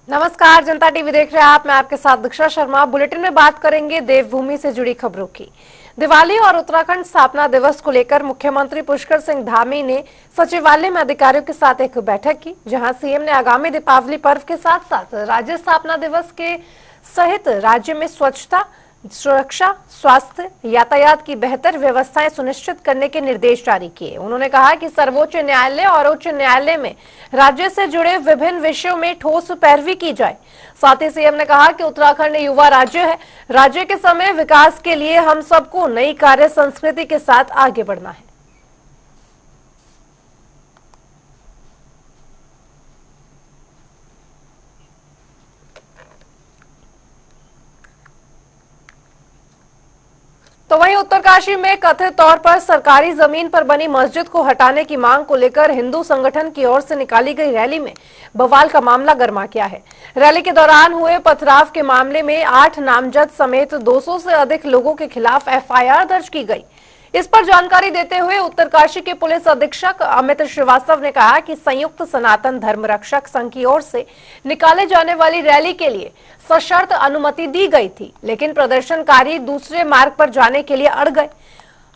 नमस्कार, जनता टीवी देख रहे हैं आप। मैं आपके साथ दीक्षा शर्मा। बुलेटिन में बात करेंगे देवभूमि से जुड़ी खबरों की। दिवाली और उत्तराखंड स्थापना दिवस को लेकर मुख्यमंत्री पुष्कर सिंह धामी ने सचिवालय में अधिकारियों के साथ एक बैठक की, जहां सीएम ने आगामी दीपावली पर्व के साथ साथ राज्य स्थापना दिवस के सहित राज्य में स्वच्छता, सुरक्षा, स्वास्थ्य, यातायात की बेहतर व्यवस्थाएं सुनिश्चित करने के निर्देश जारी किए। उन्होंने कहा कि सर्वोच्च न्यायालय और उच्च न्यायालय में राज्य से जुड़े विभिन्न विषयों में ठोस पैरवी की जाए। साथ ही सीएम ने कहा कि उत्तराखंड युवा राज्य है। राज्य के समय विकास के लिए हम सबको नई कार्य संस्कृति के साथ आगे बढ़ना है। तो वहीं उत्तरकाशी में कथित तौर पर सरकारी जमीन पर बनी मस्जिद को हटाने की मांग को लेकर हिंदू संगठन की ओर से निकाली गई रैली में बवाल का मामला गर्मा गया है। रैली के दौरान हुए पथराव के मामले में 8 नामजद समेत 200 से अधिक लोगों के खिलाफ एफआईआर दर्ज की गई। इस पर जानकारी देते हुए उत्तरकाशी के पुलिस अधीक्षक अमित श्रीवास्तव ने कहा कि संयुक्त सनातन धर्म रक्षक संघ की ओर से निकाले जाने वाली रैली के लिए सशर्त अनुमति दी गई थी, लेकिन प्रदर्शनकारी दूसरे मार्ग पर जाने के लिए अड़ गए।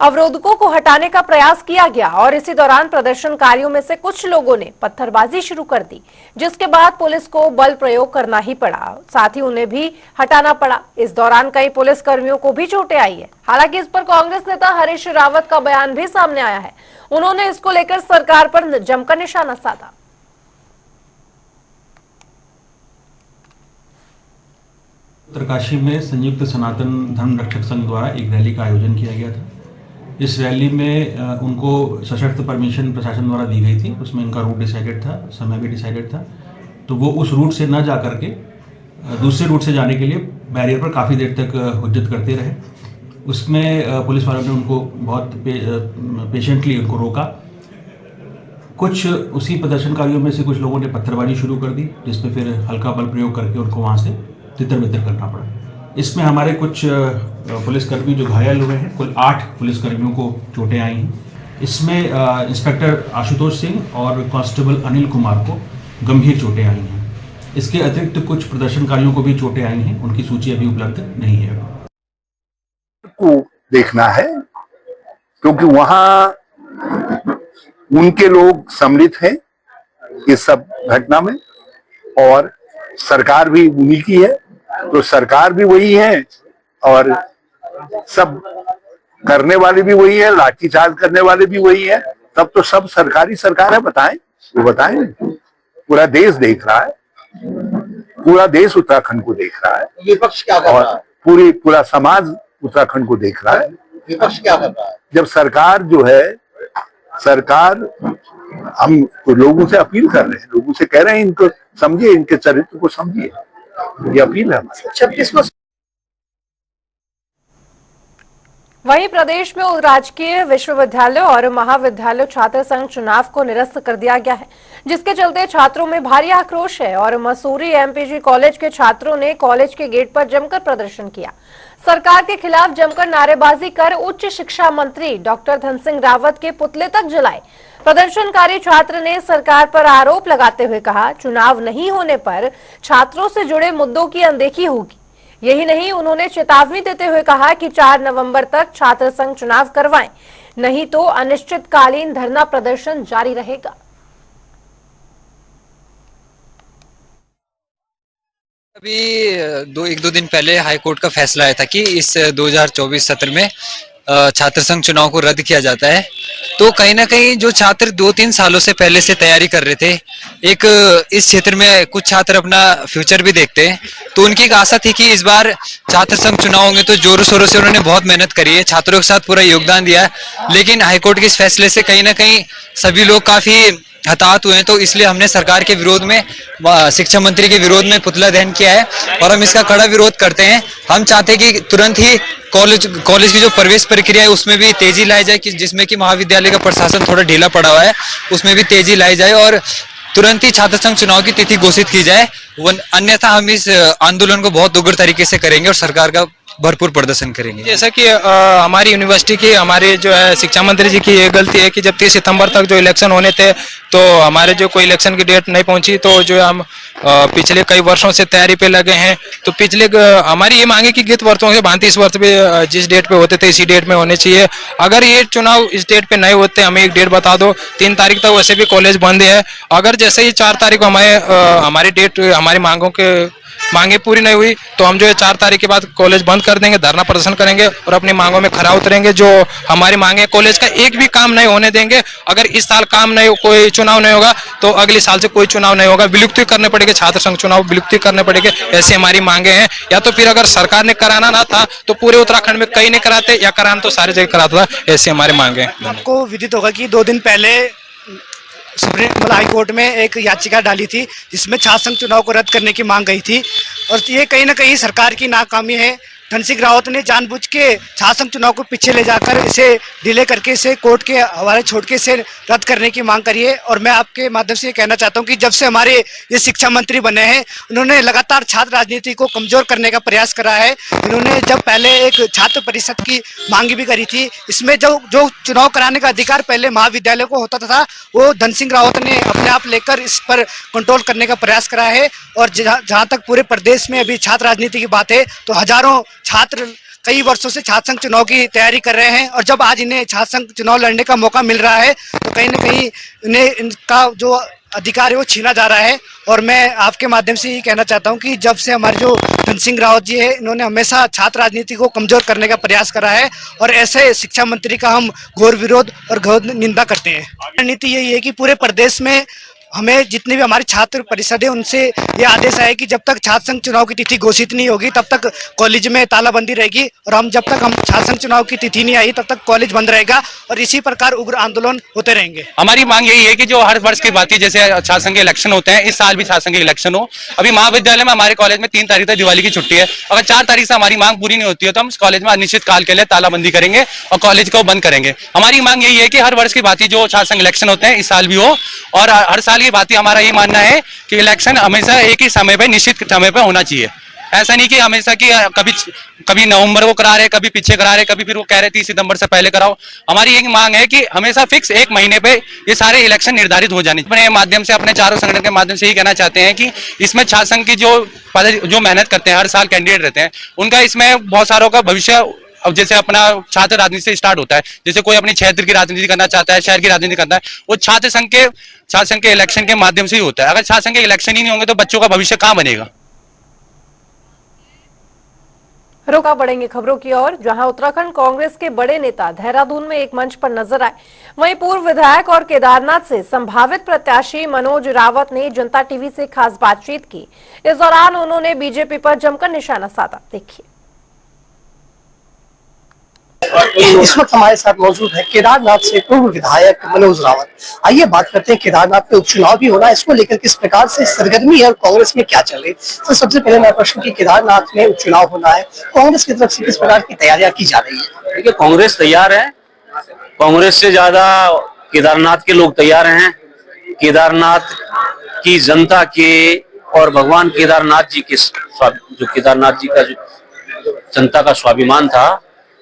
अवरोधकों को हटाने का प्रयास किया गया और इसी दौरान प्रदर्शनकारियों में से कुछ लोगों ने पत्थरबाजी शुरू कर दी, जिसके बाद पुलिस को बल प्रयोग करना ही पड़ा। साथ ही उन्हें भी हटाना पड़ा। इस दौरान कई पुलिस कर्मियों को भी चोटें आई है। हालांकि इस पर कांग्रेस नेता हरीश रावत का बयान भी सामने आया है। उन्होंने इसको लेकर सरकार पर जमकर निशाना साधा। उत्तरकाशी में संयुक्त सनातन धर्म रक्षक संघ द्वारा एक रैली का आयोजन किया गया था। इस रैली में उनको सशर्त परमिशन प्रशासन द्वारा दी गई थी। उसमें इनका रूट डिसाइडेड था, समय भी डिसाइडेड था। तो वो उस रूट से न जा करके दूसरे रूट से जाने के लिए बैरियर पर काफ़ी देर तक हुज्जत करते रहे। उसमें पुलिस वालों ने उनको बहुत पेशेंटली उनको रोका। कुछ उसी प्रदर्शनकारियों में से कुछ लोगों ने पत्थरबाजी शुरू कर दी, जिसमें फिर हल्का बल प्रयोग करके उनको वहाँ से तितर-बितर करना पड़ा। इसमें हमारे कुछ पुलिसकर्मी जो घायल हुए हैं, कुल 8 पुलिसकर्मियों को चोटें आई हैं। इसमें इंस्पेक्टर आशुतोष सिंह और कांस्टेबल अनिल कुमार को गंभीर चोटें आई हैं। इसके अतिरिक्त कुछ प्रदर्शनकारियों को भी चोटें आई हैं, उनकी सूची अभी उपलब्ध नहीं है। को देखना है क्योंकि वहां उनके लोग सम्मिलित हैं इस सब घटना में और सरकार भी उन्हीं की है, तो सरकार भी वही है और सब करने वाले भी वही है, लाठीचार्ज करने वाले भी वही है। तब तो सब सरकारी सरकार है। बताएं, वो बताएं। पूरा देश देख रहा है, पूरा देश उत्तराखंड को देख रहा है। विपक्ष क्या कर रहा है? पूरा समाज उत्तराखंड को देख रहा है। विपक्ष क्या कर रहा है? जब सरकार जो है, सरकार हम तो लोगों से अपील कर रहे हैं, लोगों से कह रहे हैं इनको समझिए, इनके चरित्र को समझिए। ये अपील है हमारी। 26 को वहीं प्रदेश में राजकीय विश्वविद्यालय और महाविद्यालय छात्र संघ चुनाव को निरस्त कर दिया गया है, जिसके चलते छात्रों में भारी आक्रोश है और मसूरी एमपीजी कॉलेज के छात्रों ने कॉलेज के गेट पर जमकर प्रदर्शन किया। सरकार के खिलाफ जमकर नारेबाजी कर उच्च शिक्षा मंत्री डॉक्टर धन सिंह रावत के पुतले तक जलाए। प्रदर्शनकारी छात्र ने सरकार पर आरोप लगाते हुए कहा, चुनाव नहीं होने पर छात्रों से जुड़े मुद्दों की अनदेखी होगी। यही नहीं, उन्होंने चेतावनी देते हुए कहा कि 4 नवंबर तक छात्र संघ चुनाव करवाएं, नहीं तो अनिश्चितकालीन धरना प्रदर्शन जारी रहेगा। अभी एक दो दिन पहले हाईकोर्ट का फैसला आया था कि इस 2024 सत्र में छात्र संघ चुनाव को रद्द किया जाता है। तो कहीं ना कहीं जो छात्र 2-3 सालों से पहले से तैयारी कर रहे थे, एक इस क्षेत्र में कुछ छात्र अपना फ्यूचर भी देखते हैं, तो उनकी एक आशा थी कि इस बार छात्र संघ चुनाव होंगे। तो जोरों शोरों से उन्होंने बहुत मेहनत करी है, छात्रों के साथ पूरा योगदान दिया है। लेकिन हाईकोर्ट के इस फैसले से कहीं ना कहीं सभी लोग काफी हताहत हुए हैं। तो इसलिए हमने सरकार के विरोध में, शिक्षा मंत्री के विरोध में पुतला दहन किया है और हम इसका कड़ा विरोध करते हैं। हम चाहते हैं कि तुरंत ही कॉलेज की जो प्रवेश प्रक्रिया है उसमें भी तेजी लाई जाए, कि जिसमें कि महाविद्यालय का प्रशासन थोड़ा ढीला पड़ा हुआ है, उसमें भी तेजी लाई जाए और तुरंत ही छात्र संघ चुनाव की तिथि घोषित की जाए। अन्यथा हम इस आंदोलन को बहुत उग्र तरीके से करेंगे और सरकार का भरपूर प्रदर्शन करेंगे। जैसा कि हमारी यूनिवर्सिटी की, हमारे जो है शिक्षा मंत्री जी की ये गलती है कि जब 30 सितंबर तक जो इलेक्शन होने थे तो हमारे जो कोई इलेक्शन की डेट नहीं पहुंची, तो जो हम पिछले कई वर्षों से तैयारी पे लगे हैं। तो हमारी ये मांगे कि गत वर्षों से भांति इस वर्ष भी जिस डेट पे होते थे इसी डेट में होने चाहिए। अगर ये चुनाव इस डेट पे नहीं होते, हमें एक डेट बता दो। 3 तारीख तक वैसे भी कॉलेज बंद है। अगर जैसे ही 4 तारीख को हमारी डेट हमारी मांगे पूरी नहीं हुई तो हम जो है 4 तारीख के बाद कॉलेज बंद कर देंगे, धरना प्रदर्शन करेंगे और अपनी मांगों में खरा उतरेंगे। जो हमारी मांगे, कॉलेज का एक भी काम नहीं होने देंगे। अगर इस साल कोई चुनाव नहीं होगा तो अगले साल से कोई चुनाव नहीं होगा। विलुप्ति करने पड़ेगी, छात्र संघ चुनाव विलुप्ति करने पड़ेगी, ऐसी हमारी मांगे हैं। या तो फिर अगर सरकार ने कराना ना था तो पूरे उत्तराखंड में कहीं नहीं कराते, या कराना तो सारी जगह कराता था। ऐसी हमारी मांगे हैं। आपको विदित होगा कि 2 दिन पहले सुप्रीम हाई कोर्ट में एक याचिका डाली थी जिसमें छात्र संघ चुनाव को रद्द करने की मांग गई थी, और ये कहीं ना कहीं सरकार की नाकामी है। धन सिंह रावत ने जानबूझ के छात्र संघ चुनाव को पीछे ले जाकर इसे डिले करके इसे कोर्ट के हवाले छोड़ के इसे रद्द करने की मांग करी है। और मैं आपके माध्यम से ये कहना चाहता हूं कि जब से हमारे ये शिक्षा मंत्री बने हैं, उन्होंने लगातार छात्र राजनीति को कमजोर करने का प्रयास करा है। उन्होंने जब पहले एक छात्र परिषद की मांग भी करी थी, इसमें जो चुनाव कराने का अधिकार पहले महाविद्यालय को होता था, वो धन सिंह रावत ने अपने आप लेकर इस पर कंट्रोल करने का प्रयास करा है। और जहाँ तक पूरे प्रदेश में अभी छात्र राजनीति की बात है तो हजारों छात्र कई वर्षों से छात्र संघ चुनाव की तैयारी कर रहे हैं, और जब आज इन्हें छात्र संघ चुनाव लड़ने का मौका मिल रहा है तो कहीं ना कहीं इन्हें इनका जो अधिकार है वो छीना जा रहा है। और मैं आपके माध्यम से ये कहना चाहता हूं कि जब से हमारे जो धन सिंह रावत जी है, इन्होंने हमेशा छात्र राजनीति को कमजोर करने का प्रयास करा है, और ऐसे शिक्षा मंत्री का हम घोर विरोध और घोर निंदा करते हैं। रणनीति यही है कि पूरे प्रदेश में हमें जितनी भी हमारी छात्र परिषद है उनसे ये आदेश आया कि जब तक छात्र संघ चुनाव की तिथि घोषित नहीं होगी तब तक कॉलेज में तालाबंदी रहेगी, और हम जब तक हम छात्र संघ चुनाव की तिथि नहीं आई तब तक कॉलेज बंद रहेगा, और इसी प्रकार उग्र आंदोलन होते रहेंगे। हमारी मांग यही है कि जो हर वर्ष की बात है, जैसे छात्र संघ के इलेक्शन होते हैं, इस साल भी छात्र संघ के इलेक्शन हो। अभी महाविद्यालय में हमारे कॉलेज में 3 तारीख तक दिवाली की छुट्टी है। अगर 4 तारीख से हमारी मांग पूरी नहीं होती है तो हम इस कॉलेज में अनिश्चित काल के लिए तालाबंदी करेंगे और कॉलेज को बंद करेंगे। हमारी मांग यही है कि हर वर्ष की बात जो छात्र संघ इलेक्शन होते हैं इस साल भी हो, और हर साल की बात हमारा ये मानना है कि इलेक्शन हमेशा एक ही समय पे, निश्चित समय पे होना चाहिए। ऐसा नहीं कि हमेशा कि कभी नवंबर को करा रहे, कभी पीछे करा रहे, कभी फिर वो कह रहे 30 सितंबर से पहले कराओ। हमारी एक मांग है कि हमेशा फिक्स 1 महीने पे ये सारे इलेक्शन निर्धारित हो जाने। अपने माध्यम से, अपने चारों संगठन के माध्यम से ये कहना चाहते हैं कि इसमें छात्र संघ की जो मेहनत करते हैं, हर साल कैंडिडेट रहते हैं, उनका इसमें बहुत सारों का भविष्य, अब जैसे अपना छात्र राजनीति से स्टार्ट होता है, जैसे कोई अपनी क्षेत्र की राजनीति करना चाहता है, शहर की राजनीति करता है, वो छात्र संघ के इलेक्शन के माध्यम से ही होता है। अगर छात्र संघ के इलेक्शन ही नहीं होंगे तो बच्चों का भविष्य कहां बनेगा। रुका बढ़ेंगे खबरों की ओर, जहां उत्तराखंड कांग्रेस के बड़े नेता देहरादून में एक मंच पर नजर आए, वहीं पूर्व विधायक और केदारनाथ से संभावित प्रत्याशी मनोज रावत ने जनता टीवी से खास बातचीत की। इस दौरान उन्होंने बीजेपी पर जमकर निशाना साधा। देखिए। इस वक्त हमारे साथ मौजूद है केदारनाथ से पूर्व विधायक मनोज रावत। आइए बात करते हैं केदारनाथ में उपचुनाव भी होना, इसको लेकर किस प्रकार से सरगर्मी है और कांग्रेस में क्या चल रही। तो सबसे पहले मैं प्रश्न की केदारनाथ में उपचुनाव होना है, कांग्रेस की तरफ से किस प्रकार की तैयारियां की जा रही है। देखिए, कांग्रेस तैयार है, कांग्रेस से ज्यादा केदारनाथ के लोग तैयार हैं। केदारनाथ की जनता के और भगवान केदारनाथ जी के, जो केदारनाथ जी का जो जनता का स्वाभिमान था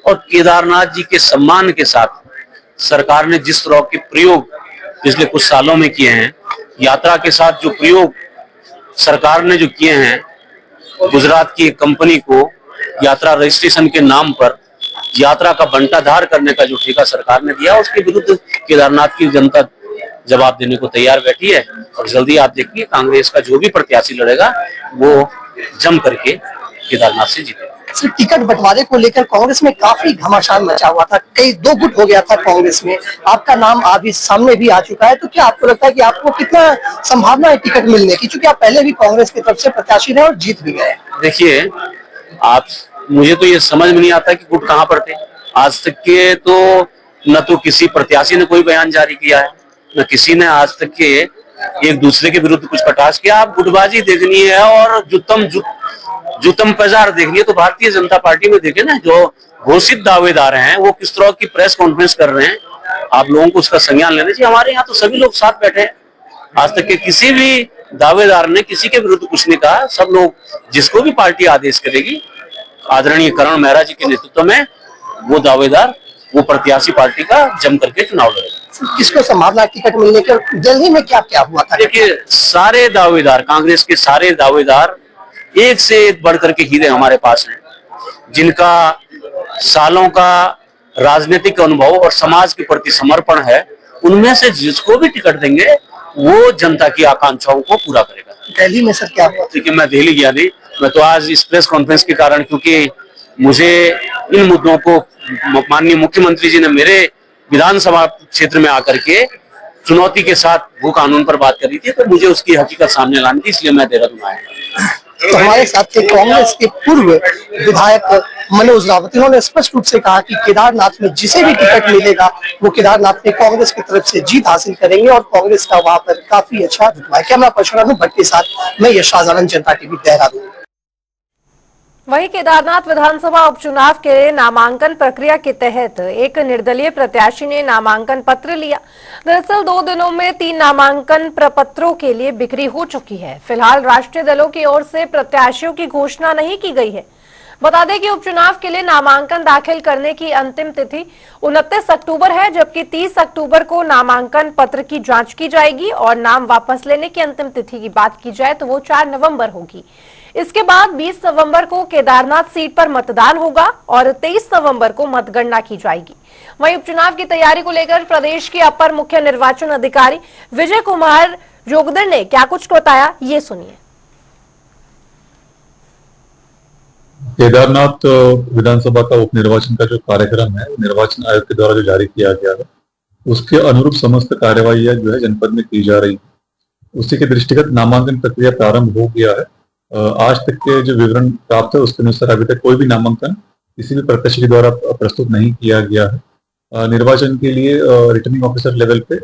और केदारनाथ जी के सम्मान के साथ सरकार ने जिस तरह के प्रयोग पिछले कुछ सालों में किए हैं, यात्रा के साथ जो प्रयोग सरकार ने जो किए हैं, गुजरात की एक कंपनी को यात्रा रजिस्ट्रेशन के नाम पर यात्रा का बंटाधार करने का जो ठेका सरकार ने दिया, उसके विरुद्ध केदारनाथ की जनता जवाब देने को तैयार बैठी है। और जल्दी आप देखिए कांग्रेस का जो भी प्रत्याशी लड़ेगा वो जम करके केदारनाथ से जीतेगा। सिर्फ टिकट बंटवारे को लेकर कांग्रेस में काफी घमासान मचा हुआ था, कई 2 गुट हो गया था कांग्रेस में। आपका नाम अभी सामने भी आ चुका है, तो क्या आपको लगता है कि आपको कितना संभावना है टिकट मिलने की, क्योंकि आप पहले भी कांग्रेस की तरफ से प्रत्याशी रहे और जीत भी गए। देखिए, मुझे तो ये समझ में नहीं आता कि गुट कहाँ पर थे। आज तक के तो न तो किसी प्रत्याशी ने कोई बयान जारी किया है, न किसी ने आज तक के एक दूसरे के विरुद्ध कुछ कटाक्ष किया। आप गुटबाजी देखनी है और जुतम पजार देखनी है तो भारतीय जनता पार्टी में देखे ना, जो घोषित दावेदार हैं वो किस तरह की प्रेस कॉन्फ्रेंस कर रहे हैं। आप लोगों को उसका संज्ञान लेना चाहिए। हमारे यहाँ तो सभी लोग साथ बैठे हैं, आज तक के किसी भी दावेदार ने किसी के विरुद्ध कुछ नहीं कहा। सब लोग, जिसको भी पार्टी आदेश करेगी, आदरणीय करण मेहरा जी के नेतृत्व में वो दावेदार, वो प्रत्याशी पार्टी का जम करके चुनाव लड़ेगा। किसको संभावना टिकट मिलने की, और दिल्ली में क्या क्या हुआ था? देखिए, सारे दावेदार, कांग्रेस के सारे दावेदार एक से एक बढ़कर के हीरे हमारे पास हैं, जिनका सालों का राजनीतिक अनुभव और समाज के प्रति समर्पण है। उनमें से जिसको भी टिकट देंगे वो जनता की आकांक्षाओं को पूरा करेगा। दिल्ली में सर क्या हुआ? देखिए, मैं दिल्ली गया नहीं, मैं तो आज इस प्रेस कॉन्फ्रेंस के कारण, क्योंकि मुझे इन मुद्दों को माननीय मुख्यमंत्री जी ने मेरे विधानसभा क्षेत्र में आकर के चुनौती के साथ भू कानून पर बात करी थी, तो मुझे उसकी हकीकत सामने लानी थी, इसलिए मैं देहरादून आया। तो हमारे साथ थे कांग्रेस के पूर्व विधायक मनोज रावत। इन्होंने स्पष्ट रूप से कहा कि केदारनाथ में जिसे भी टिकट मिलेगा वो केदारनाथ में कांग्रेस की तरफ से जीत हासिल करेंगे और कांग्रेस का वहां पर काफी अच्छा रुतबा है। कैमरा पर्सन भट्ट के साथ मैं यशराज आनंद, जनता टीवी, देहरादून। वहीं केदारनाथ विधानसभा उपचुनाव के नामांकन प्रक्रिया के तहत एक निर्दलीय प्रत्याशी ने नामांकन पत्र लिया। दरअसल 2 दिनों में 3 नामांकन प्रपत्रों के लिए बिक्री हो चुकी है। फिलहाल राष्ट्रीय दलों की ओर से प्रत्याशियों की घोषणा नहीं की गई है। बता दें कि उपचुनाव के लिए नामांकन दाखिल करने की अंतिम तिथि 29 अक्टूबर है, जबकि 30 अक्टूबर को नामांकन पत्र की जांच की जाएगी और नाम वापस लेने की अंतिम तिथि की बात की जाए तो वो 4 नवंबर होगी। इसके बाद 20 नवंबर को केदारनाथ सीट पर मतदान होगा और 23 नवंबर को मतगणना की जाएगी। वहीं उपचुनाव की तैयारी को लेकर प्रदेश के अपर मुख्य निर्वाचन अधिकारी विजय कुमार जोगदर ने क्या कुछ बताया, ये सुनिए। केदारनाथ विधानसभा का उपनिर्वाचन का जो कार्यक्रम है, निर्वाचन आयोग के द्वारा जो जारी किया गया है, उसके अनुरूप समस्त कार्यवाहियां जो है जनपद में की जा रही है। उसी के दृष्टिगत नामांकन प्रक्रिया प्रारंभ हो गया है। आज तक के जो विवरण प्राप्त है उसके अनुसार अभी तक कोई भी नामांकन किसी भी प्रत्याशी के द्वारा प्रस्तुत नहीं किया गया है। निर्वाचन के लिए रिटर्निंग ऑफिसर लेवल पे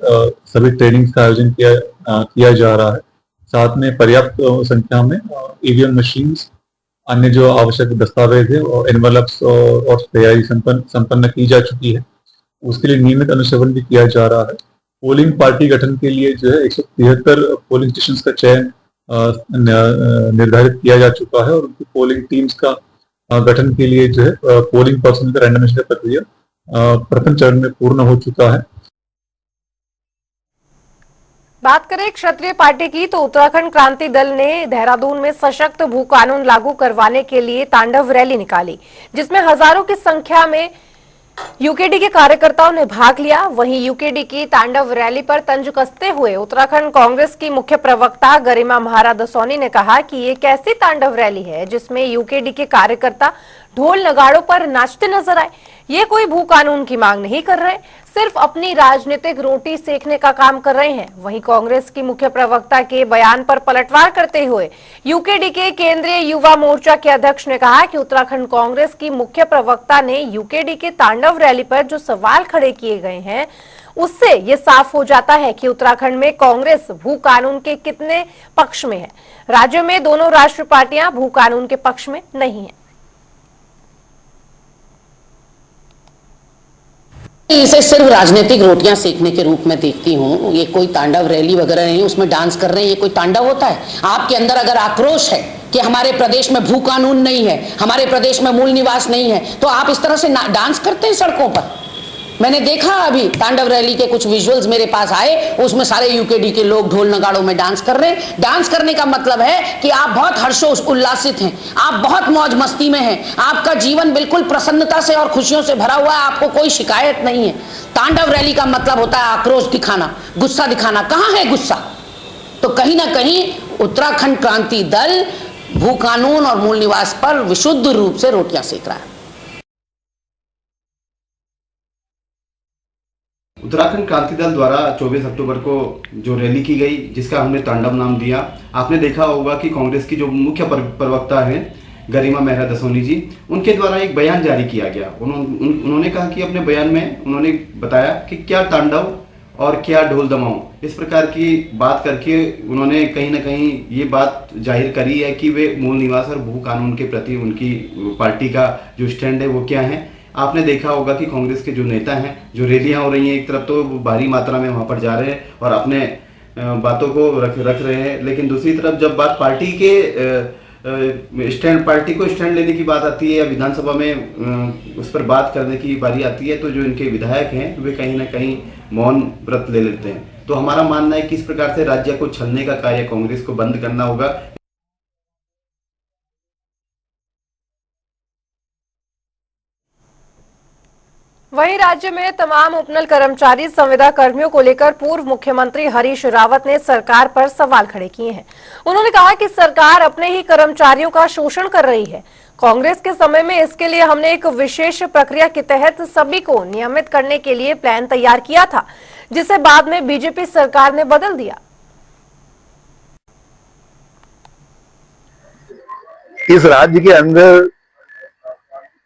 सभी ट्रेनिंग का आयोजन किया जा रहा है। साथ में पर्याप्त संख्या में ईवीएम मशीन्स, अन्य जो आवश्यक दस्तावेज है और एनवलप्स और तैयारी संपन्न की जा चुकी है। उसके लिए नियमित अनुश्रवण भी किया जा रहा है। पोलिंग पार्टी गठन के लिए जो है 173 पोलिंग स्टेशन का चयन निर्धारित किया जा चुका है और उनकी पोलिंग टीम्स का गठन के लिए जो है पोलिंग पर्सन का रैंडमाइजेशन प्रक्रिया प्रथम चरण में पूर्ण हो चुका है। बात करें क्षत्रिय पार्टी की तो उत्तराखंड क्रांति दल ने देहरादून में सशक्त भू कानून लागू करवाने के लिए तांडव रैली निकाली, जिसमें हजारों की संख्या में यूकेडी के कार्यकर्ताओं ने भाग लिया। वहीं यूकेडी की तांडव रैली पर तंज कसते हुए उत्तराखंड कांग्रेस की मुख्य प्रवक्ता गरिमा महाराज दसौनी ने कहा कि ये कैसी तांडव रैली है जिसमें यूकेडी के कार्यकर्ता ढोल नगाड़ों पर नाचते नजर आए। ये कोई भू कानून की मांग नहीं कर रहे, सिर्फ अपनी राजनीतिक रोटी सेकने का काम कर रहे हैं। वहीं कांग्रेस की मुख्य प्रवक्ता के बयान पर पलटवार करते हुए यूकेडी के केंद्रीय युवा मोर्चा के अध्यक्ष ने कहा कि उत्तराखंड कांग्रेस की मुख्य प्रवक्ता ने यूकेडी के तांडव रैली पर जो सवाल खड़े किए गए हैं उससे ये साफ हो जाता है कि उत्तराखंड में कांग्रेस भू कानून के कितने पक्ष में है। राज्य में दोनों राष्ट्रीय पार्टियां भू कानून के पक्ष में नहीं है। इसे सिर्फ राजनीतिक रोटियां सेकने के रूप में देखती हूँ। ये कोई तांडव रैली वगैरह नहीं, उसमें डांस कर रहे हैं, ये कोई तांडव होता है? आपके अंदर अगर आक्रोश है कि हमारे प्रदेश में भू कानून नहीं है, हमारे प्रदेश में मूल निवास नहीं है, तो आप इस तरह से डांस करते हैं सड़कों पर। मैंने देखा अभी तांडव रैली के कुछ विजुअल्स मेरे पास आए, उसमें सारे यूकेडी के लोग ढोल नगाड़ों में डांस कर रहे हैं। डांस करने का मतलब है कि आप बहुत हर्षोस उल्लासित हैं, आप बहुत मौज मस्ती में हैं, आपका जीवन बिल्कुल प्रसन्नता से और खुशियों से भरा हुआ है, आपको कोई शिकायत नहीं है। तांडव रैली का मतलब होता है आक्रोश दिखाना, गुस्सा दिखाना। कहाँ है गुस्सा? तो कहीं ना कहीं उत्तराखंड क्रांति दल भू कानून और मूल निवास पर विशुद्ध रूप से रोटियां सेक रहा है। उत्तराखंड क्रांति दल द्वारा 24 अक्टूबर को जो रैली की गई, जिसका हमने तांडव नाम दिया, आपने देखा होगा कि कांग्रेस की जो मुख्य प्रवक्ता हैं गरिमा महाराज दसौनी जी, उनके द्वारा एक बयान जारी किया गया। उन्होंने कहा कि अपने बयान में उन्होंने बताया कि क्या तांडव और क्या ढोल दमाऊं, इस प्रकार की बात करके उन्होंने कहीं ना कहीं ये बात जाहिर करी है कि वे मूल निवास और भू कानून के प्रति उनकी पार्टी का जो स्टैंड है वो क्या है। आपने देखा होगा कि कांग्रेस के जो नेता हैं, जो रैलियां हो रही हैं, एक तरफ तो भारी मात्रा में वहां पर जा रहे हैं और अपने बातों को रख रहे हैं, लेकिन दूसरी तरफ जब बात पार्टी को स्टैंड लेने की बात आती है या विधानसभा में उस पर बात करने की बारी आती है, तो जो इनके विधायक हैं वे कहीं ना कहीं मौन व्रत ले लेते हैं। तो हमारा मानना है कि इस प्रकार से राज्य को छलने का कार्य कांग्रेस को बंद करना होगा। वहीं राज्य में तमाम उपनल कर्मचारी संविदा कर्मियों को लेकर पूर्व मुख्यमंत्री हरीश रावत ने सरकार पर सवाल खड़े किए हैं। उन्होंने कहा कि सरकार अपने ही कर्मचारियों का शोषण कर रही है। कांग्रेस के समय में इसके लिए हमने एक विशेष प्रक्रिया के तहत सभी को नियमित करने के लिए प्लान तैयार किया था, जिसे बाद में बीजेपी सरकार ने बदल दिया। इस राज्य के अंदर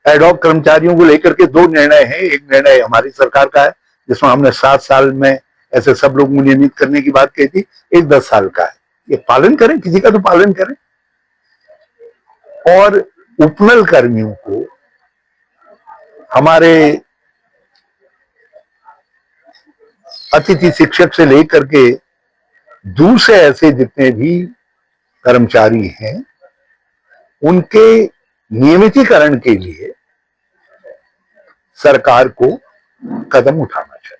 एडॉक कर्मचारियों को लेकर के दो निर्णय हैं। एक निर्णय हमारी सरकार का है जिसमें हमने 7 साल में ऐसे सब लोग नियमित करने की बात कही थी। एक 10 साल का है, ये पालन करें, किसी का तो पालन करें। और उपनल कर्मियों को हमारे अतिथि शिक्षक से लेकर के दूसरे ऐसे जितने भी कर्मचारी हैं उनके नियमितीकरण के लिए सरकार को कदम उठाना चाहिए।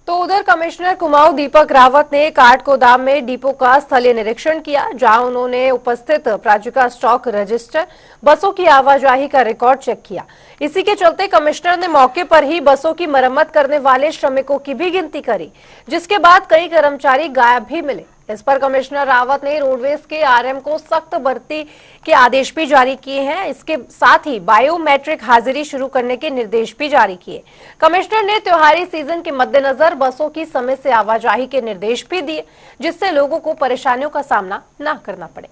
तो उधर कमिश्नर कुमाऊं दीपक रावत ने काठगोदाम में डिपो का स्थलीय निरीक्षण किया, जहां उन्होंने उपस्थित प्राजुका स्टॉक रजिस्टर, बसों की आवाजाही का रिकॉर्ड चेक किया। इसी के चलते कमिश्नर ने मौके पर ही बसों की मरम्मत करने वाले श्रमिकों की भी गिनती करी, जिसके बाद कई कर्मचारी गायब भी मिले। इस पर कमिश्नर रावत ने रोडवेज के आरएम को सख्त भर्ती के आदेश भी जारी किए हैं। इसके साथ ही बायोमेट्रिक हाजिरी शुरू करने के निर्देश भी जारी किए। कमिश्नर ने त्योहारी सीजन के मद्देनजर बसों की समय से आवाजाही के निर्देश भी दिए, जिससे लोगों को परेशानियों का सामना न करना पड़े।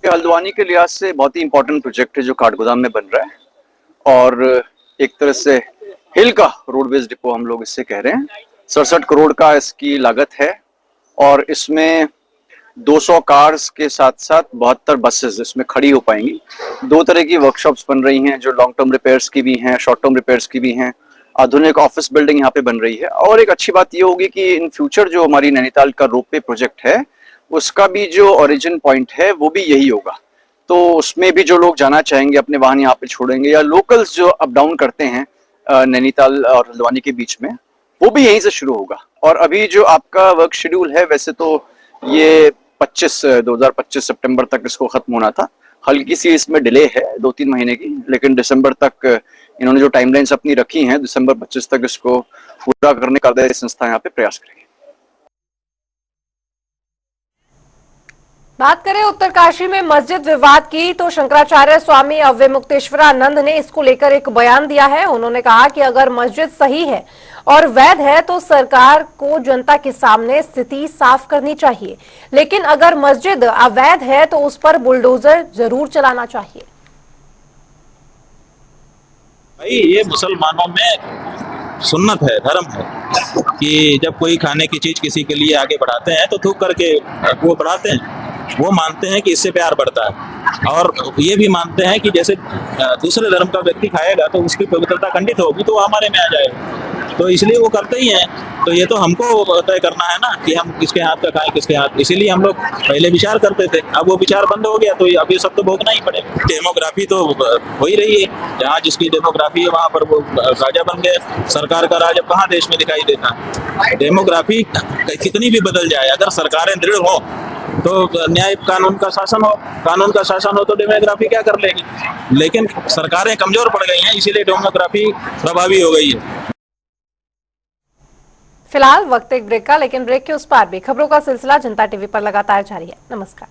हल्द्वानी के लिहाज से बहुत ही इंपॉर्टेंट प्रोजेक्ट है जो काठगोदाम में बन रहा है, और एक तरह से हिल का रोडवेज डिपो हम लोग इससे कह रहे हैं। 67 करोड़ का इसकी लागत है, और इसमें 200 कार्स के साथ साथ 72 बसेस इसमें खड़ी हो पाएंगी। 2 तरह की वर्कशॉप्स बन रही हैं, जो लॉन्ग टर्म रिपेयर्स की भी हैं, शॉर्ट टर्म रिपेयर्स की भी हैं। आधुनिक ऑफिस बिल्डिंग यहाँ पे बन रही है। और एक अच्छी बात ये होगी कि इन फ्यूचर जो हमारी नैनीताल का रोपवे प्रोजेक्ट है उसका भी जो ओरिजिन पॉइंट है वो भी यही होगा। तो उसमें भी जो लोग जाना चाहेंगे अपने वाहन यहाँ पे छोड़ेंगे, या लोकल्स जो अप डाउन करते हैं नैनीताल और हल्द्वानी के बीच में, वो भी यहीं से शुरू होगा। और अभी जो आपका वर्क शेड्यूल है, वैसे तो ये 2025 सितंबर तक इसको खत्म होना था। हल्की सी इसमें डिले है 2-3 महीने की, लेकिन दिसंबर तक इन्होंने जो टाइमलाइंस अपनी रखी हैं, दिसंबर 25 तक इसको पूरा करने का संस्था यहाँ पे प्रयास करेगी। बात करें उत्तरकाशी में मस्जिद विवाद की, तो शंकराचार्य स्वामी अव्यमुक्तेश्वरानंद ने इसको लेकर एक बयान दिया है। उन्होंने कहा कि अगर मस्जिद सही है और वैध है तो सरकार को जनता के सामने स्थिति साफ करनी चाहिए, लेकिन अगर मस्जिद अवैध है तो उस पर बुलडोजर जरूर चलाना चाहिए। भाई ये मुसलमानों में सुन्नत है, धर्म है कि जब कोई खाने की चीज किसी के लिए आगे बढ़ाते हैं तो थूक करके वो बढ़ाते हैं। वो मानते हैं कि इससे प्यार बढ़ता है, और ये भी मानते हैं कि जैसे दूसरे धर्म का व्यक्ति खाएगा तो उसकी पवित्रता खंडित होगी तो वो हमारे में आ जाएगा, तो इसलिए वो करते ही हैं। तो ये तो हमको तय करना है ना कि हम किसके हाथ का खाएं, किसके हाथ। इसीलिए हम लोग पहले विचार करते थे, अब वो विचार बंद हो गया, तो अब ये सब तो भोगना ही पड़ेगा। डेमोग्राफी तो हो ही रही है, जहाँ जिसकी डेमोग्राफी है वहाँ पर वो राजा बन गए। सरकार का राज अब कहाँ देश में दिखाई देता। डेमोग्राफी कितनी भी बदल जाए, अगर सरकारें दृढ़ हो तो न्याय कानून का शासन हो, कानून का शासन हो तो डेमोग्राफी क्या कर लेगी। लेकिन सरकारें कमजोर पड़ गई हैं, इसीलिए डेमोग्राफी प्रभावी हो गई है। फिलहाल वक्त एक ब्रेक का, लेकिन ब्रेक के उस पार भी खबरों का सिलसिला जनता टीवी पर लगातार जारी है। नमस्कार।